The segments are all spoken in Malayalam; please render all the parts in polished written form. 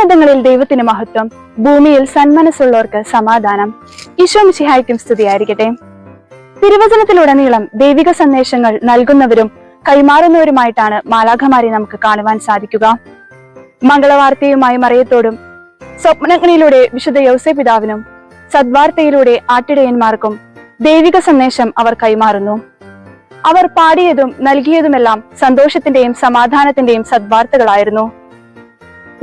അത്യുന്നതങ്ങളിൽ ദൈവത്തിന് മഹത്വം, ഭൂമിയിൽ സന്മനസ്സുള്ളവർക്ക് സമാധാനം. ഈശോ മിശിഹായ്ക്കും സ്തുതിയായിരിക്കട്ടെ. തിരുവചനത്തിലുടനീളം ദൈവിക സന്ദേശങ്ങൾ നൽകുന്നവരും കൈമാറുന്നവരുമായിട്ടാണ് മാലാഖമാരെ നമുക്ക് കാണുവാൻ സാധിക്കുക. മംഗളവാർത്തയുമായി മറിയത്തോടും, സ്വപ്നങ്ങളിലൂടെ വിശുദ്ധ യൗസേ പിതാവിനും, സദ്വാർത്തയിലൂടെ ആട്ടിടയന്മാർക്കും ദൈവിക സന്ദേശം അവർ കൈമാറുന്നു. അവർ പാടിയതും നൽകിയതുമെല്ലാം സന്തോഷത്തിന്റെയും സമാധാനത്തിന്റെയും സദ്വാർത്തകളായിരുന്നു.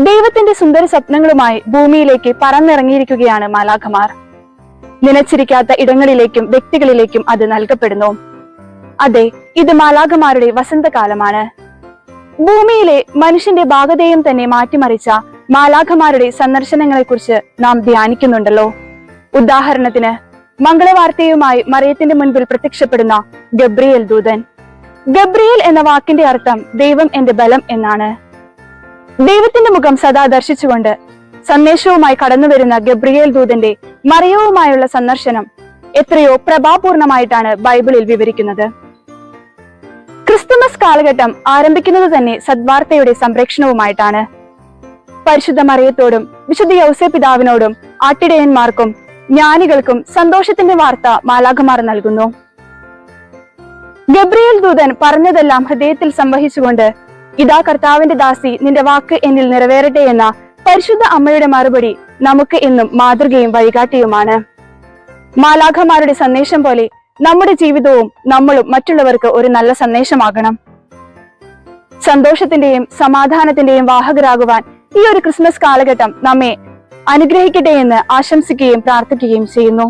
ദൈവത്തിന്റെ സുന്ദര സ്വപ്നങ്ങളുമായി ഭൂമിയിലേക്ക് പറന്നിറങ്ങിയിരിക്കുകയാണ് മാലാഖമാർ. നിലച്ചിരിക്കാത്ത ഇടങ്ങളിലേക്കും വ്യക്തികളിലേക്കും അത് നൽകപ്പെടുന്നു. അതെ, ഇത് മാലാഖമാരുടെ വസന്തകാലമാണ്. ഭൂമിയിലെ മനുഷ്യന്റെ ഭാഗതയും തന്നെ മാറ്റിമറിച്ച മാലാഖമാരുടെ സന്ദർശനങ്ങളെ കുറിച്ച് നാം ധ്യാനിക്കുന്നുണ്ടല്ലോ. ഉദാഹരണത്തിന്, മംഗളവാർത്തയുമായി മറിയത്തിന്റെ മുൻപിൽ പ്രത്യക്ഷപ്പെടുന്ന ഗബ്രിയേൽ ദൂതൻ. ഗബ്രിയേൽ എന്ന വാക്കിന്റെ അർത്ഥം ദൈവം എന്റെ ബലം എന്നാണ്. ദൈവത്തിന്റെ മുഖം സദാ ദർശിച്ചുകൊണ്ട് സന്ദേശവുമായി കടന്നുവരുന്ന ഗബ്രിയേൽ ദൂതന്റെ മറിയവുമായുള്ള സന്ദർശനം എത്രയോ പ്രഭാപൂർണമായിട്ടാണ് ബൈബിളിൽ വിവരിക്കുന്നത്. ക്രിസ്തുമസ് കാലഘട്ടം ആരംഭിക്കുന്നത് തന്നെ സദ്വാർത്തയുടെ സംപ്രേക്ഷണവുമായിട്ടാണ്. പരിശുദ്ധ മറിയത്തോടും വിശുദ്ധ യൗസേ പിതാവിനോടും ആട്ടിടയന്മാർക്കും ജ്ഞാനികൾക്കും സന്തോഷത്തിന്റെ വാർത്ത മാലാഖമാർ നൽകുന്നു. ഗബ്രിയേൽ ദൂതൻ പറഞ്ഞതെല്ലാം ഹൃദയത്തിൽ സംവഹിച്ചുകൊണ്ട്, ഇതാ കർത്താവിന്റെ ദാസി, നിന്റെ വാക്ക് എന്നിൽ നിറവേറട്ടെ എന്ന പരിശുദ്ധ അമ്മയുടെ മറുപടി നമുക്ക് എന്നും മാതൃകയും വഴികാട്ടിയുമാണ്. മാലാഖമാരുടെ സന്ദേശം പോലെ നമ്മുടെ ജീവിതവും നമ്മളും മറ്റുള്ളവർക്ക് ഒരു നല്ല സന്ദേശമാകണം. സന്തോഷത്തിന്റെയും സമാധാനത്തിന്റെയും വാഹകരാകുവാൻ ഈ ഒരു ക്രിസ്മസ് കാലഘട്ടം നമ്മെ അനുഗ്രഹിക്കട്ടെ എന്ന് ആശംസിക്കുകയും പ്രാർത്ഥിക്കുകയും ചെയ്യുന്നു.